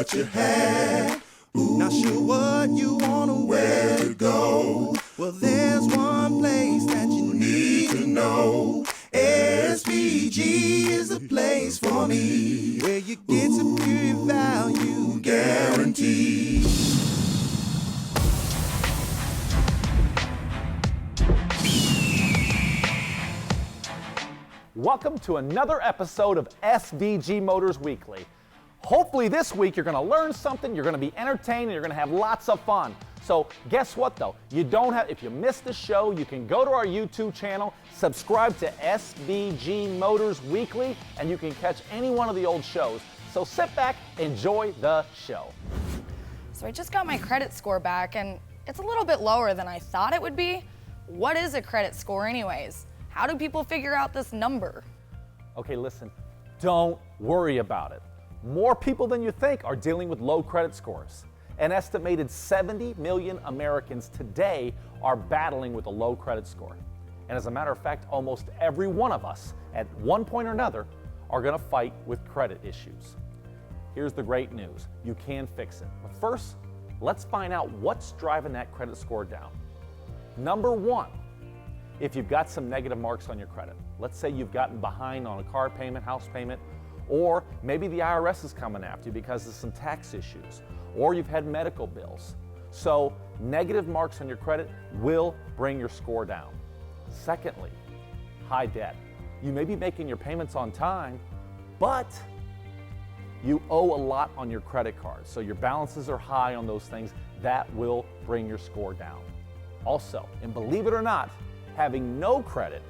what you had. Ooh, not sure what you wanna where to go. Well, there's one place that you need to know. SVG is the place for me, where you get superior value guaranteed. Welcome to another episode of SVG Motors Weekly. Hopefully this week you're going to learn something, you're going to be entertained, and you're going to have lots of fun. So guess what though? If you missed the show, you can go to our YouTube channel, subscribe to SVG Motors Weekly, and you can catch any one of the old shows. So sit back, enjoy the show. So I just got my credit score back, and it's a little bit lower than I thought it would be. What is a credit score anyways? How do people figure out this number? Okay, listen, don't worry about it. More people than you think are dealing with low credit scores. An estimated 70 million Americans today are battling with a low credit score. And as a matter of fact, almost every one of us at one point or another are going to fight with credit issues. Here's the great news. You can fix it. But first, let's find out what's driving that credit score down. Number one, if you've got some negative marks on your credit. Let's say you've gotten behind on a car payment, house payment, or maybe the IRS is coming after you because of some tax issues, or you've had medical bills. So negative marks on your credit will bring your score down. Secondly, high debt. You may be making your payments on time, but you owe a lot on your credit card. So your balances are high on those things. That will bring your score down. Also, and believe it or not, having no credit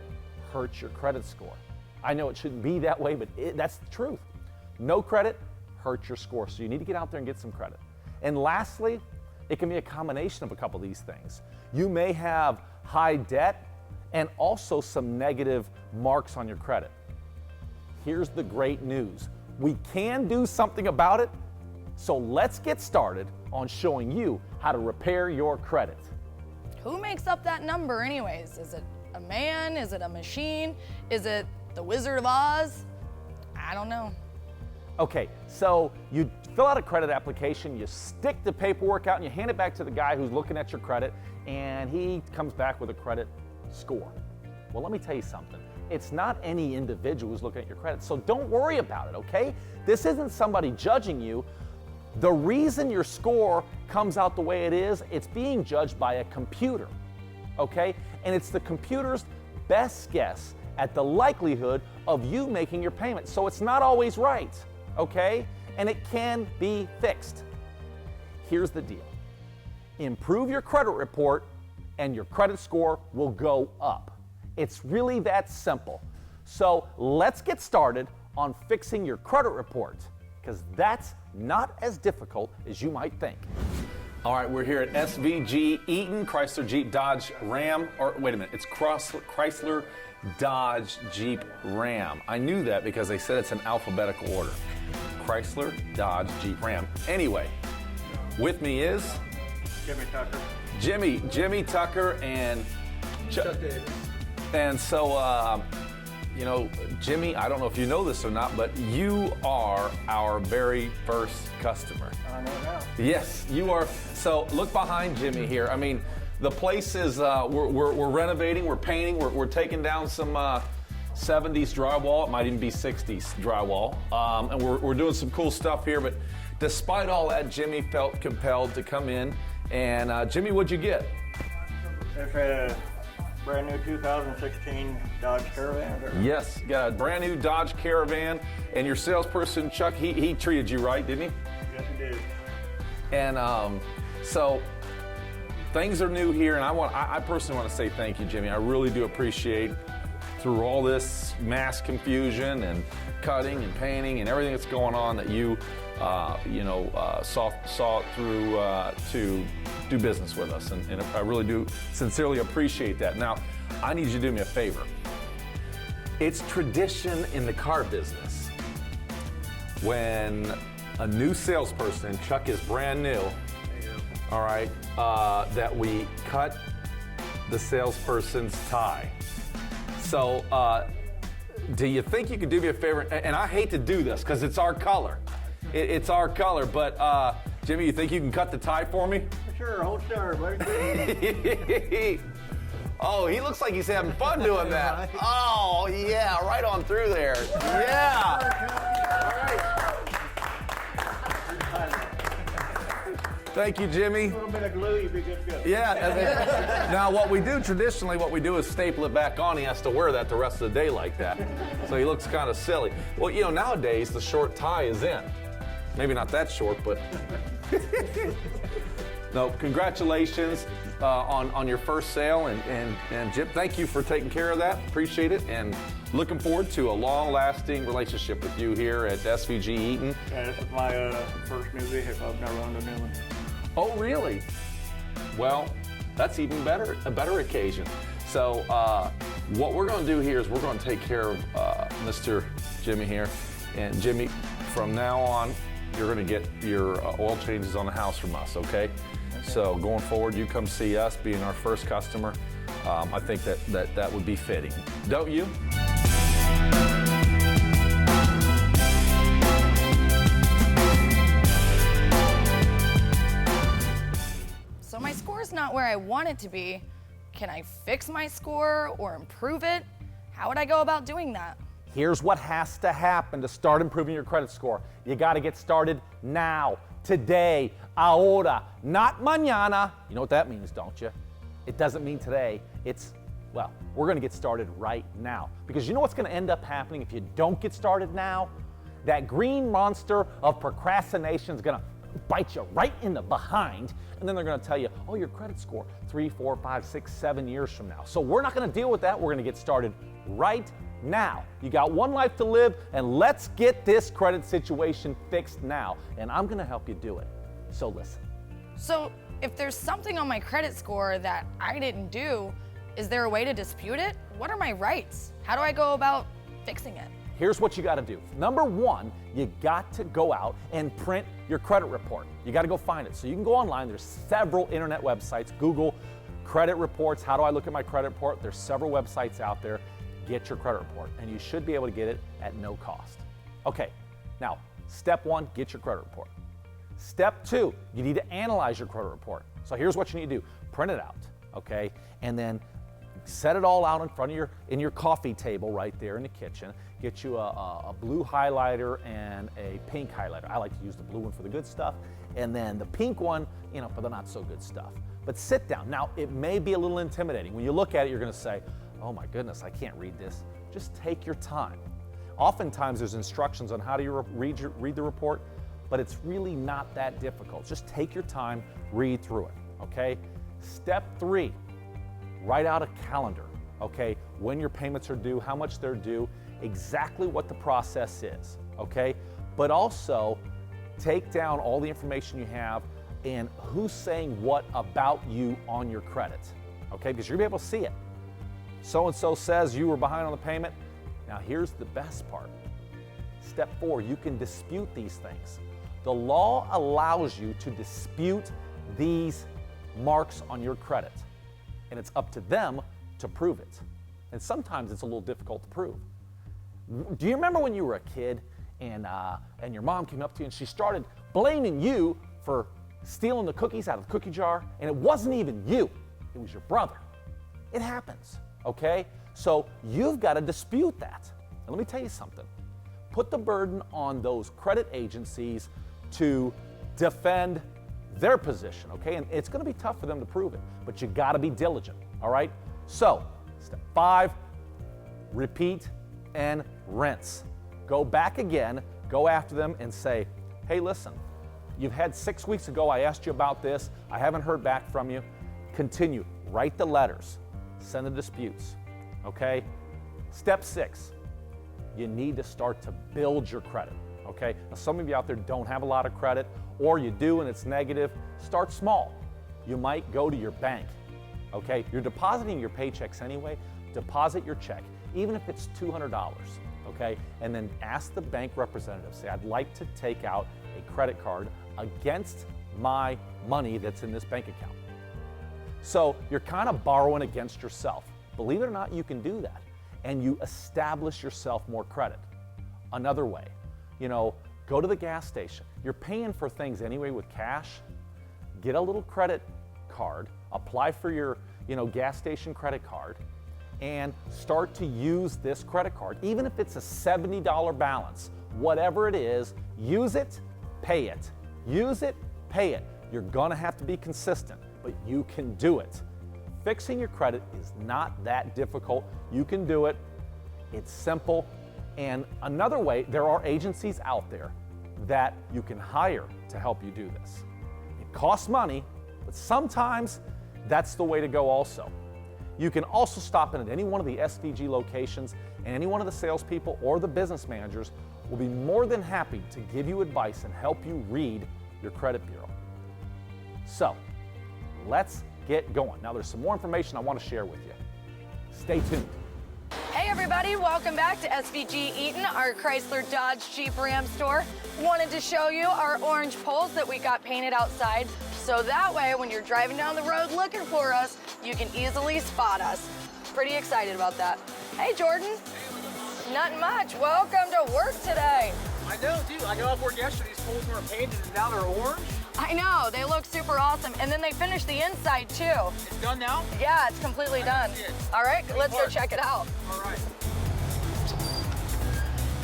hurts your credit score. I know it shouldn't be that way, but that's the truth. No credit hurts your score, so you need to get out there and get some credit. And lastly, it can be a combination of a couple of these things. You may have high debt and also some negative marks on your credit. Here's the great news. We can do something about it, so let's get started on showing you how to repair your credit. Who makes up that number anyways? Is it a man? Is it a machine? Is it the Wizard of Oz? I don't know. Okay, so you fill out a credit application, you stick the paperwork out and you hand it back to the guy who's looking at your credit, and he comes back with a credit score. Well, let me tell you something. It's not any individual who's looking at your credit, so don't worry about it, okay? This isn't somebody judging you. The reason your score comes out the way it is, it's being judged by a computer, okay? And it's the computer's best guess at the likelihood of you making your payment. So it's not always right, okay? And it can be fixed. Here's the deal. Improve your credit report and your credit score will go up. It's really that simple. So let's get started on fixing your credit report, because that's not as difficult as you might think. All right, we're here at SVG Eaton, Chrysler Jeep Dodge Ram, or wait a minute, it's Chrysler Dodge Jeep Ram. I knew that because they said it's in alphabetical order. Chrysler Dodge Jeep Ram. Anyway, with me is Jimmy Tucker. Jimmy Tucker and Chuck Davis. And so, you know, Jimmy, I don't know if you know this or not, but you are our very first customer. I know now. Yes, you are. So look behind Jimmy here. I mean, the place is, we're renovating, we're painting, we're taking down some 70s drywall. It might even be 60s drywall. And we're doing some cool stuff here. But despite all that, Jimmy felt compelled to come in. And Jimmy, what'd you get? It's a brand new 2016 Dodge Caravan. Yes, got a brand new Dodge Caravan. And your salesperson, Chuck, he treated you right, didn't he? Yes, he did. And so things are new here, and I personally want to say thank you, Jimmy. I really do appreciate, through all this mass confusion and cutting and painting and everything that's going on, that you saw through to do business with us, and I really do sincerely appreciate that. Now, I need you to do me a favor. It's tradition in the car business when a new salesperson, Chuck is brand new, all right, that we cut the salesperson's tie. So do you think you could do me a favor? And I hate to do this because it's our color. It's our color, but Jimmy, you think you can cut the tie for me? Sure, hold still, buddy. Oh, he looks like he's having fun doing that. Oh, yeah, right on through there. Yeah. Thank you, Jimmy. A little bit of glue, you'd be good to go. Yeah. And then, now, what we do traditionally, is staple it back on. He has to wear that the rest of the day like that. So he looks kind of silly. Well, you know, nowadays, the short tie is in. Maybe not that short, but. No, congratulations on your first sale. And Jim, thank you for taking care of that. Appreciate it. And looking forward to a long-lasting relationship with you here at SVG Eaton. Yeah, this is my first new vehicle. I've never owned a new one. Oh, really? Well, that's even better, a better occasion. So what we're going to do here is we're going to take care of Mr. Jimmy here. And Jimmy, from now on, you're going to get your oil changes on the house from us, okay? So going forward, you come see us, being our first customer. I think that would be fitting. Don't you? So my score's not where I want it to be. Can I fix my score or improve it? How would I go about doing that? Here's what has to happen to start improving your credit score. You got to get started now, today, ahora, not mañana. You know what that means, don't you? It doesn't mean today. It's, well, we're going to get started right now. Because you know what's going to end up happening if you don't get started now? That green monster of procrastination is going to bite you right in the behind, and then they're going to tell you, oh, your credit score 3, 4, 5, 6, 7 years from now. So we're not going to deal with that. We're going to get started right now. You got one life to live, and let's get this credit situation fixed now. And I'm going to help you do it. So listen. So if there's something on my credit score that I didn't do, is there a way to dispute it? What are my rights? How do I go about fixing it? Here's what you got to do. Number one, you got to go out and print your credit report. You got to go find it. So you can go online. There's several internet websites. Google credit reports. How do I look at my credit report? There's several websites out there. Get your credit report, and you should be able to get it at no cost. Okay, now, step one, get your credit report. Step two, you need to analyze your credit report. So here's what you need to do. Print it out, okay? And then set it all out in front of your coffee table right there in the kitchen. Get you a blue highlighter and a pink highlighter. I like to use the blue one for the good stuff, and then the pink one, you know, for the not so good stuff. But sit down. Now, it may be a little intimidating. When you look at it, you're gonna say, oh my goodness, I can't read this. Just take your time. Oftentimes there's instructions on how to read the report, but it's really not that difficult. Just take your time, read through it, okay? Step three, write out a calendar, okay? When your payments are due, how much they're due, exactly what the process is, okay? But also take down all the information you have and who's saying what about you on your credit, okay? Because you're gonna be able to see it. So-and-so says you were behind on the payment. Now here's the best part. Step four, you can dispute these things. The law allows you to dispute these marks on your credit, and it's up to them to prove it. And sometimes it's a little difficult to prove. Do you remember when you were a kid and your mom came up to you and she started blaming you for stealing the cookies out of the cookie jar, and it wasn't even you, it was your brother? It happens. Okay? So you've got to dispute that. And let me tell you something. Put the burden on those credit agencies to defend their position, okay? And it's going to be tough for them to prove it, but you got to be diligent, all right? So, step 5, repeat and rinse. Go back again, go after them and say, hey, listen, you've had 6 weeks ago, I asked you about this, I haven't heard back from you. Continue, write the letters. Send the disputes, okay? Step 6, you need to start to build your credit, okay? Now, some of you out there don't have a lot of credit, or you do and it's negative. Start small. You might go to your bank, okay? You're depositing your paychecks anyway. Deposit your check, even if it's $200, okay? And then ask the bank representative, say, I'd like to take out a credit card against my money that's in this bank account. So you're kind of borrowing against yourself. Believe it or not, you can do that. And you establish yourself more credit. Another way, Go to the gas station. You're paying for things anyway with cash. Get a little credit card, apply for your gas station credit card, and start to use this credit card. Even if it's a $70 balance, whatever it is, use it, pay it. Use it, pay it. You're gonna have to be consistent, but you can do it. Fixing your credit is not that difficult. You can do it. It's simple. And another way, there are agencies out there that you can hire to help you do this. It costs money, but sometimes that's the way to go also. You can also stop in at any one of the SVG locations, and any one of the salespeople or the business managers will be more than happy to give you advice and help you read your credit bureau. So, let's get going. Now there's some more information I want to share with you. Stay tuned. Hey everybody, welcome back to SVG Eaton, our Chrysler Dodge Jeep Ram store. Wanted to show you our orange poles that we got painted outside, so that way when you're driving down the road looking for us, you can easily spot us. Pretty excited about that. Hey Jordan. Nothing much. Welcome to work today. I know, dude. I got off work yesterday. These poles weren't painted and now they're orange. I know, they look super awesome. And then they finished the inside too. It's done now? Yeah, it's completely done. All right, let's go check it out. All right.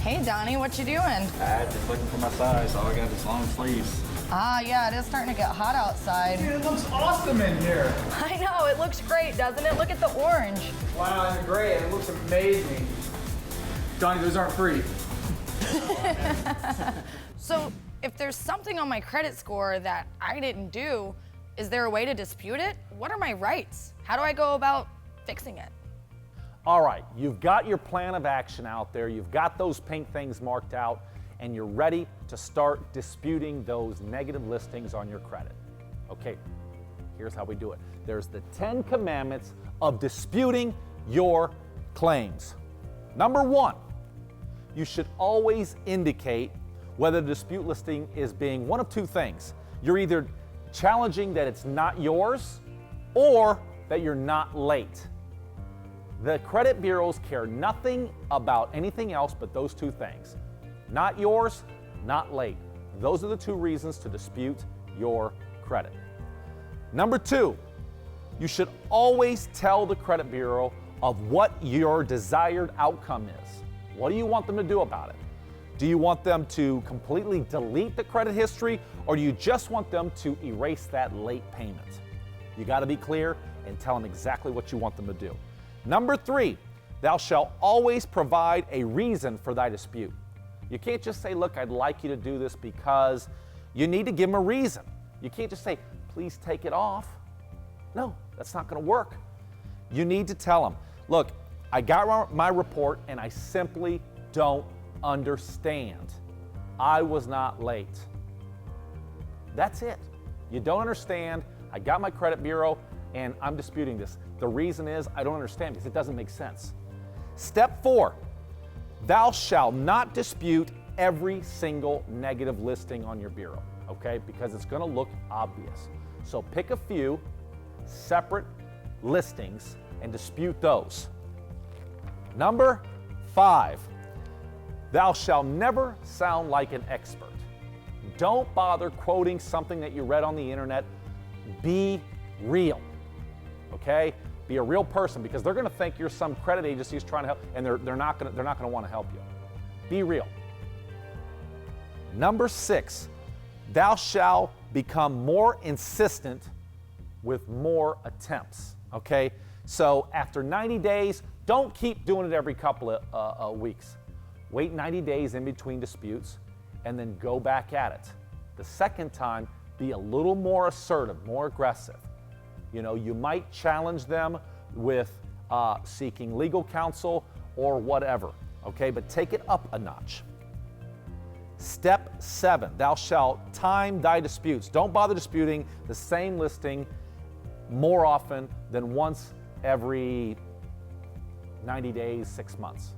Hey Donnie, what you doing? Just looking for my size. All I got is long sleeves. Ah, yeah, it is starting to get hot outside. Dude, it looks awesome in here. I know, it looks great, doesn't it? Look at the orange. Wow, and the gray. It looks amazing. Donnie, those aren't free. So, if there's something on my credit score that I didn't do, is there a way to dispute it? What are my rights? How do I go about fixing it? All right, you've got your plan of action out there, you've got those pink things marked out, and you're ready to start disputing those negative listings on your credit. Okay, here's how we do it. There's the 10 commandments of disputing your claims. Number 1, you should always indicate whether the dispute listing is being one of two things. You're either challenging that it's not yours or that you're not late. The credit bureaus care nothing about anything else but those two things. Not yours, not late. Those are the two reasons to dispute your credit. Number 2, you should always tell the credit bureau of what your desired outcome is. What do you want them to do about it? Do you want them to completely delete the credit history, or do you just want them to erase that late payment? You got to be clear and tell them exactly what you want them to do. Number 3, thou shalt always provide a reason for thy dispute. You can't just say, look, I'd like you to do this because. You need to give them a reason. You can't just say, please take it off. No, that's not going to work. You need to tell them, look, I got my report and I simply don't understand. I was not late. That's it. You don't understand. I got my credit bureau and I'm disputing this. The reason is I don't understand because it doesn't make sense. Step 4, thou shalt not dispute every single negative listing on your bureau, okay? Because it's going to look obvious. So pick a few separate listings and dispute those. Number 5, thou shalt never sound like an expert. Don't bother quoting something that you read on the internet. Be real, okay? Be a real person, because they're going to think you're some credit agency who's trying to help, and they're not going to want to help you. Be real. Number 6, thou shalt become more insistent with more attempts, okay? So after 90 days, don't keep doing it every couple of weeks. Wait 90 days in between disputes and then go back at it. The second time, be a little more assertive, more aggressive. You know, you might challenge them with seeking legal counsel or whatever, okay? But take it up a notch. Step 7, thou shalt time thy disputes. Don't bother disputing the same listing more often than once every 90 days, 6 months.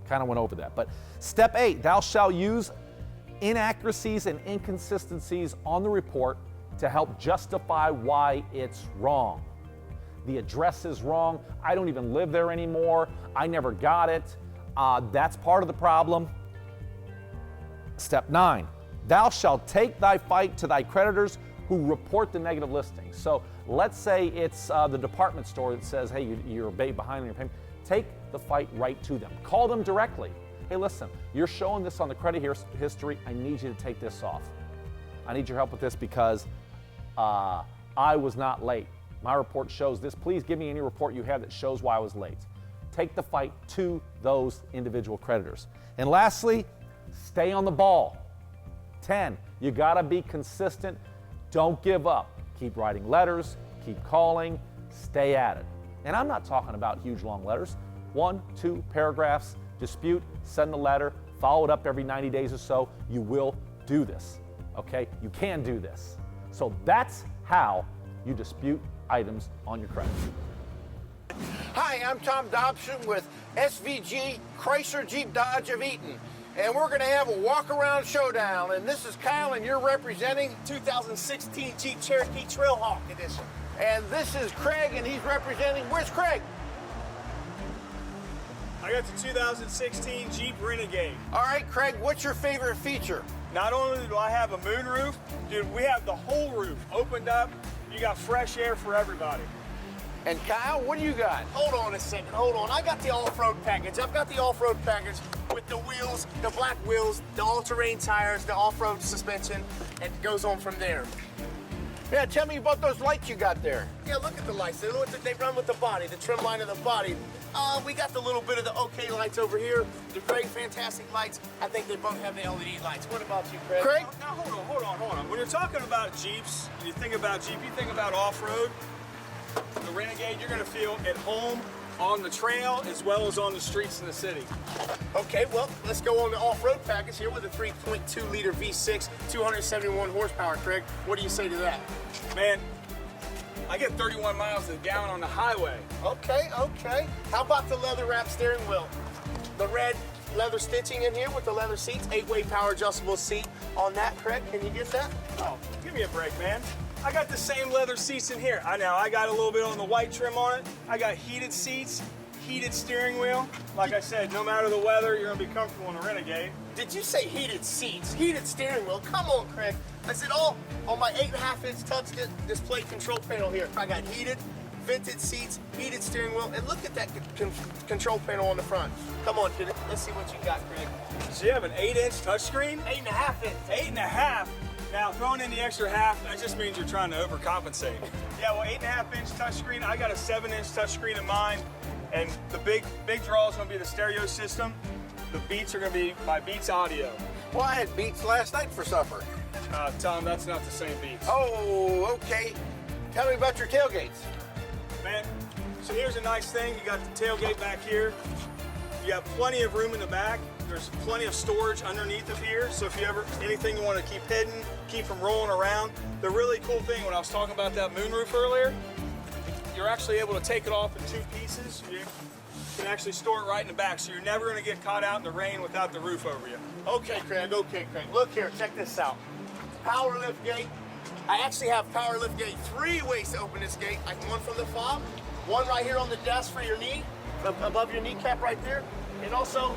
Kind of went over that. But step 8, thou shalt use inaccuracies and inconsistencies on the report to help justify why it's wrong. The address is wrong. I don't even live there anymore. I never got it. That's part of the problem. Step 9, thou shalt take thy fight to thy creditors who report the negative listing. So let's say it's the department store that says, hey, you're behind on your payment. Take the fight right to them. Call them directly. Hey, listen, you're showing this on the credit history. I need you to take this off. I need your help with this because I was not late. My report shows this. Please give me any report you have that shows why I was late. Take the fight to those individual creditors. And lastly, stay on the ball. 10, you gotta be consistent. Don't give up. Keep writing letters, keep calling, stay at it. And I'm not talking about huge long letters. 1, 2 paragraphs, dispute, send a letter, follow it up every 90 days or so. You will do this, okay? You can do this. So that's how you dispute items on your credit. Hi, I'm Tom Dobson with SVG Chrysler Jeep Dodge of Eaton. And we're going to have a walk-around showdown. And this is Kyle, and you're representing 2016 Jeep Cherokee Trailhawk Edition. And this is Craig, and he's representing, where's Craig? I got the 2016 Jeep Renegade. All right, Craig, what's your favorite feature? Not only do I have a moonroof, dude, we have the whole roof opened up. You got fresh air for everybody. And Kyle, what do you got? Hold on a second, hold on. I got the off-road package. I've got the off-road package with the wheels, the black wheels, the all-terrain tires, the off-road suspension, and it goes on from there. Yeah, tell me about those lights you got there. Yeah, look at the lights. They run with the body, the trim line of the body. We got the little bit of the OK lights over here, the great, fantastic lights. I think they both have the LED lights. What about you, Craig? Craig? Now, hold on. When you're talking about Jeeps, and you think about Jeep, you think about off-road, the Renegade, you're going to feel at home on the trail as well as on the streets in the city. Okay, well, let's go on the off-road package here with a 3.2 liter V6, 271 horsepower, Craig. What do you say to that? Man, I get 31 miles to the gallon on the highway. Okay. How about the leather wrap steering wheel? The red leather stitching in here with the leather seats, 8-way power adjustable seat on that, Craig. Can you get that? Oh, give me a break, man. I got the same leather seats in here. I got a little bit on the white trim on it. I got heated seats, heated steering wheel. Like I said, no matter the weather, you're gonna be comfortable in a Renegade. Did you say heated seats, heated steering wheel? Come on, Craig. I said all on my 8.5-inch touch display control panel here. I got heated, vented seats, heated steering wheel, and look at that control panel on the front. Come on, kid. Let's see what you got, Craig. So you have an 8-inch touchscreen? 8.5 inch. 8.5. Now, throwing in the extra half, that just means you're trying to overcompensate. Yeah, well, 8.5-inch touchscreen. I got a 7-inch touchscreen in mine, and the big draw is going to be the stereo system. The Beats are going to be by Beats Audio. Well, I had Beats last night for supper. Tom, that's not the same Beats. Oh, okay. Tell me about your tailgates. Man, so here's a nice thing. You got the tailgate back here. You have plenty of room in the back. There's plenty of storage underneath of here, so if you ever, anything you want to keep hidden, keep from rolling around. The really cool thing, when I was talking about that moonroof earlier, you're actually able to take it off in 2 pieces. You can actually store it right in the back, so you're never going to get caught out in the rain without the roof over you. Okay, Craig. Look here, check this out. Power lift gate. I actually have power lift gate 3 ways to open this gate. Like one from the fob, one right here on the desk for your knee, above your kneecap right there, and also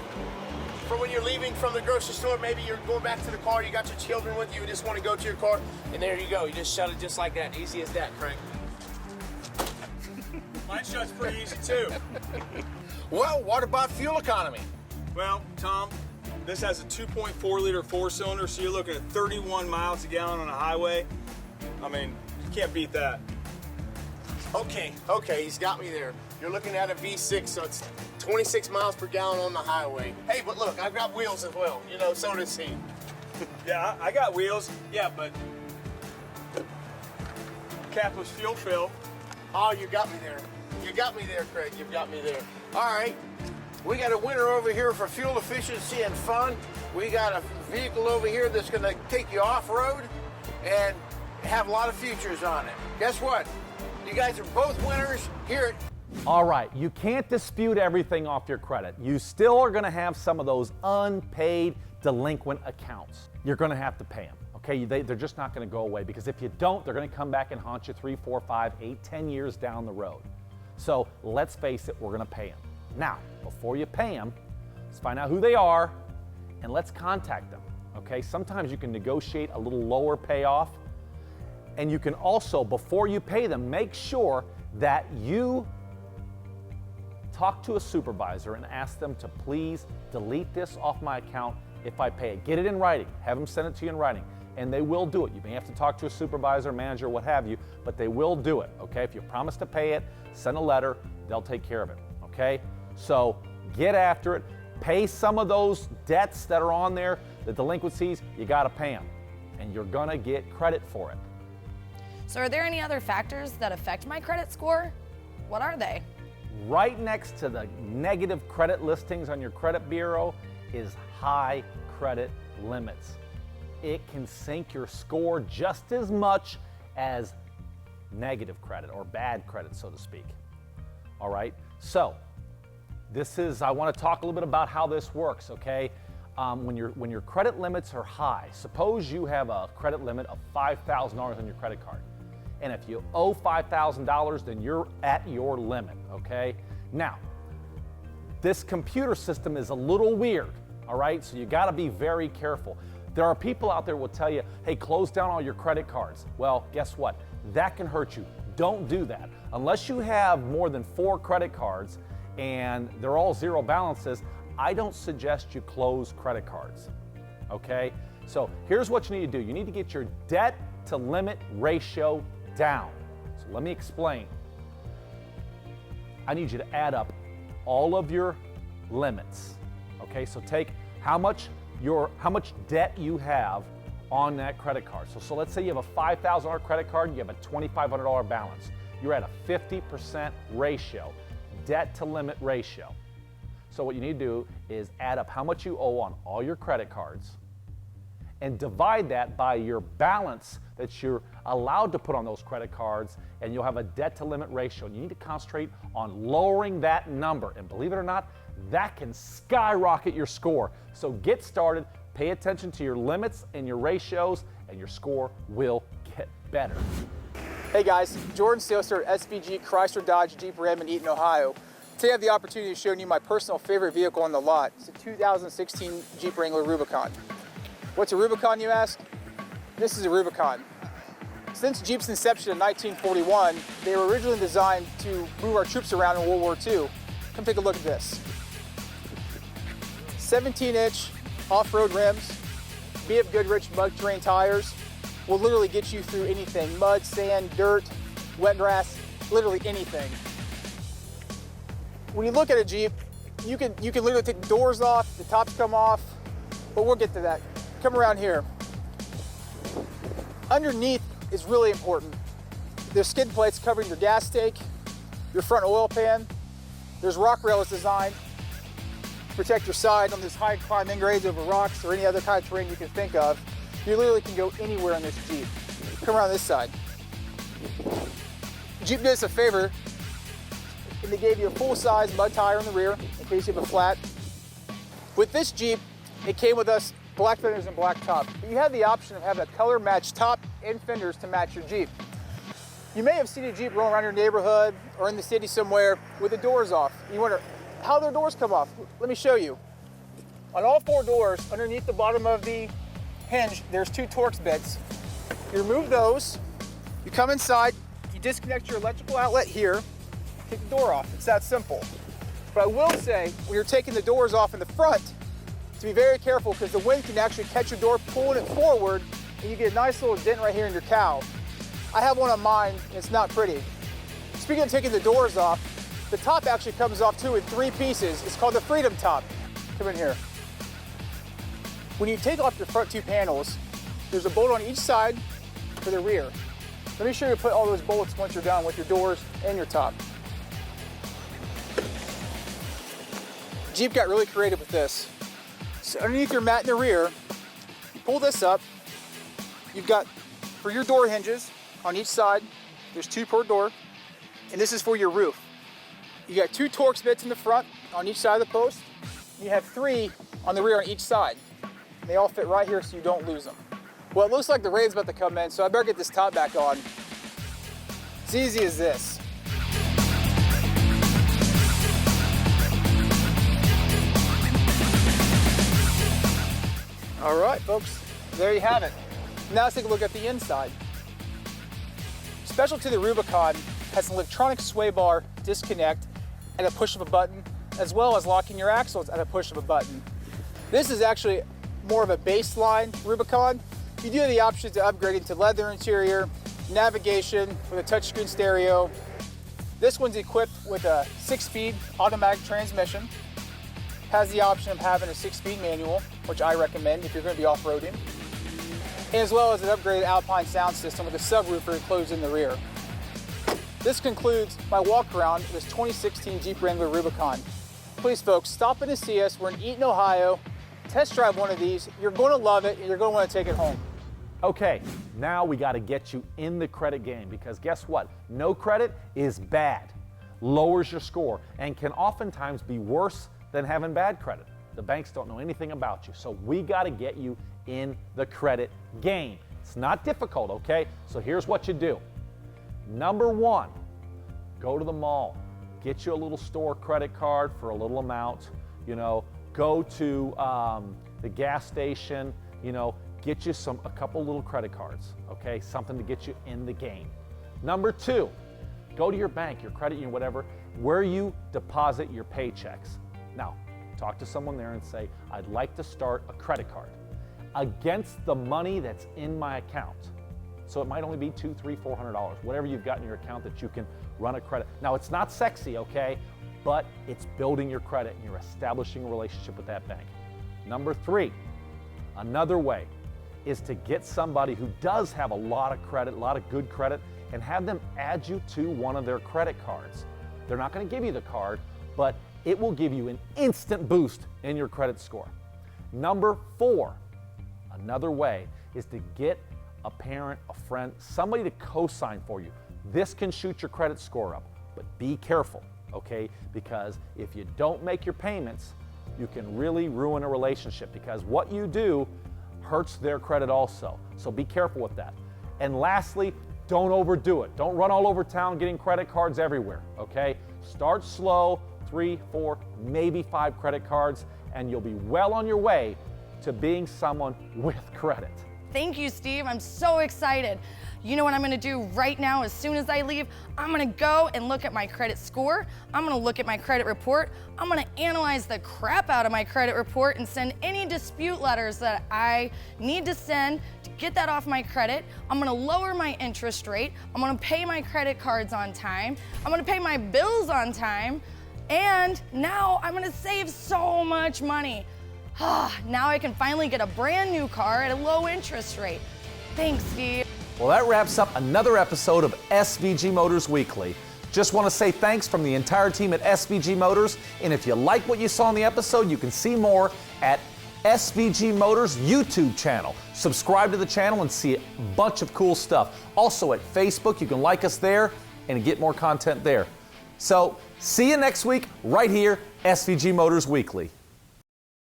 for when you're leaving from the grocery store, maybe you're going back to the car, you got your children with you, you just want to go to your car, and there you go. You just shut it just like that. Easy as that, Craig. Mine shuts pretty easy, too. Well, what about fuel economy? Well, Tom, this has a 2.4 liter 4-cylinder, so you're looking at 31 miles a gallon on a highway. I mean, you can't beat that. Okay, he's got me there. You're looking at a V6, so it's 26 miles per gallon on the highway. Hey, but look, I've got wheels as well. You know, so does he. Yeah, I got wheels. Yeah, but capless fuel fill. Oh, you got me there. You got me there, Craig. You got me there. All right. We got a winner over here for fuel efficiency and fun. We got a vehicle over here that's going to take you off-road and have a lot of features on it. Guess what? You guys are both winners. Here. All right, you can't dispute everything off your credit. You still are going to have some of those unpaid delinquent accounts. You're going to have to pay them, okay? They're just not going to go away, because if you don't, they're going to come back and haunt you 3, 4, 5, 8, 10 years down the road. So let's face it, we're going to pay them. Now, before you pay them, let's find out who they are and let's contact them, okay? Sometimes you can negotiate a little lower payoff, and you can also, before you pay them, make sure that you talk to a supervisor and ask them to please delete this off my account if I pay it. Get it in writing. Have them send it to you in writing, and they will do it. You may have to talk to a supervisor, manager, what have you, but they will do it, okay? If you promise to pay it, send a letter, they'll take care of it, okay? So get after it. Pay some of those debts that are on there, the delinquencies, you gotta pay them, and you're gonna get credit for it. So are there any other factors that affect my credit score? What are they? Right next to the negative credit listings on your credit bureau is high credit limits. It can sink your score just as much as negative credit or bad credit, so to speak. All right, so I want to talk a little bit about how this works, okay? When your credit limits are high, suppose you have a credit limit of $5,000 on your credit card. And if you owe $5,000, then you're at your limit, okay? Now, this computer system is a little weird, all right? So you gotta be very careful. There are people out there who will tell you, hey, close down all your credit cards. Well, guess what? That can hurt you. Don't do that. Unless you have more than 4 credit cards and they're all zero balances, I don't suggest you close credit cards, okay? So here's what you need to do. You need to get your debt to limit ratio down. So let me explain. I need you to add up all of your limits. Okay, so take how much debt you have on that credit card. So let's say you have a $5,000 credit card and you have a $2,500 balance. You're at a 50% ratio, debt to limit ratio. So what you need to do is add up how much you owe on all your credit cards and divide that by your balance that you're allowed to put on those credit cards, and you'll have a debt to limit ratio. And you need to concentrate on lowering that number. And believe it or not, that can skyrocket your score. So get started, pay attention to your limits and your ratios, and your score will get better. Hey guys, Jordan Stilster at SVG Chrysler Dodge Jeep Ram in Eaton, Ohio. Today I have the opportunity of showing you my personal favorite vehicle on the lot. It's a 2016 Jeep Wrangler Rubicon. What's a Rubicon, you ask? This is a Rubicon. Since Jeep's inception in 1941, they were originally designed to move our troops around in World War II. Come take a look at this. 17-inch off-road rims, B.F. Goodrich mud terrain tires will literally get you through anything. Mud, sand, dirt, wet grass, literally anything. When you look at a Jeep, you can literally take the doors off, the tops come off, but we'll get to that. Come around here. Underneath is really important. There's skid plates covering your gas tank, your front oil pan. There's rock rails designed to protect your side on this high climbing grades over rocks or any other kind of terrain you can think of. You literally can go anywhere on this Jeep. Come around this side. Jeep did us a favor and they gave you a full-size mud tire in the rear in case you have a flat. With this Jeep, it came with us black fenders and black top. But you have the option of having a color matched top and fenders to match your Jeep. You may have seen a Jeep rolling around your neighborhood or in the city somewhere with the doors off. You wonder, how do their doors come off? Let me show you. On all 4 doors, underneath the bottom of the hinge, there's 2 Torx bits. You remove those, you come inside, you disconnect your electrical outlet here, take the door off. It's that simple. But I will say, when you're taking the doors off in the front, to be very careful because the wind can actually catch your door, pulling it forward, and you get a nice little dent right here in your cowl. I have one on mine, and it's not pretty. Speaking of taking the doors off, the top actually comes off too in 3 pieces. It's called the Freedom Top. Come in here. When you take off your front 2 panels, there's a bolt on each side for the rear. Let me show you put all those bolts once you're done with your doors and your top. Jeep got really creative with this. So underneath your mat in the rear, you pull this up. You've got, for your door hinges on each side, there's 2 per door, and this is for your roof. You got 2 Torx bits in the front on each side of the post. You have 3 on the rear on each side. They all fit right here so you don't lose them. Well, it looks like the rain's about to come in, so I better get this top back on. It's easy as this. All right, folks, there you have it. Now let's take a look at the inside. Special to the Rubicon has an electronic sway bar disconnect at a push of a button, as well as locking your axles at a push of a button. This is actually more of a baseline Rubicon. You do have the option to upgrade into leather interior, navigation with a touchscreen stereo. This one's equipped with a 6-speed automatic transmission. Has the option of having a 6-speed manual, which I recommend if you're going to be off-roading, as well as an upgraded Alpine sound system with a subwoofer enclosed in the rear. This concludes my walk around of this 2016 Jeep Wrangler Rubicon. Please folks, stop in to see us. We're in Eaton, Ohio. Test drive one of these. You're going to love it and you're going to want to take it home. Okay, now we got to get you in the credit game, because guess what? No credit is bad, lowers your score, and can oftentimes be worse than having bad credit. The banks don't know anything about you, so we got to get you in the credit game. It's not difficult, okay? So here's what you do. Number one, go to the mall, get you a little store credit card for a little amount, go to the gas station, get you a couple little credit cards, okay? Something to get you in the game. Number two, go to your bank, your credit union, whatever, where you deposit your paychecks. Now, talk to someone there and say, I'd like to start a credit card against the money that's in my account. So it might only be $200, $300, $400, whatever you've got in your account that you can run a credit. Now, it's not sexy, okay? But it's building your credit and you're establishing a relationship with that bank. Number three, another way is to get somebody who does have a lot of credit, a lot of good credit, and have them add you to one of their credit cards. They're not going to give you the card, but it will give you an instant boost in your credit score. Number four, another way is to get a parent, a friend, somebody to co-sign for you. This can shoot your credit score up, but be careful, okay? Because if you don't make your payments, you can really ruin a relationship, because what you do hurts their credit also. So be careful with that. And lastly, don't overdo it. Don't run all over town getting credit cards everywhere, okay? Start slow, 3, 4, maybe 5 credit cards, and you'll be well on your way to being someone with credit. Thank you, Steve. I'm so excited. You know what I'm gonna do right now as soon as I leave? I'm gonna go and look at my credit score. I'm gonna look at my credit report. I'm gonna analyze the crap out of my credit report and send any dispute letters that I need to send to get that off my credit. I'm gonna lower my interest rate. I'm gonna pay my credit cards on time. I'm gonna pay my bills on time. And now I'm gonna save so much money. Now I can finally get a brand new car at a low interest rate. Thanks, Steve. Well, that wraps up another episode of SVG Motors Weekly. Just want to say thanks from the entire team at SVG Motors. And if you like what you saw in the episode, you can see more at SVG Motors YouTube channel. Subscribe to the channel and see a bunch of cool stuff. Also at Facebook, you can like us there and get more content there. So see you next week right here, SVG Motors Weekly.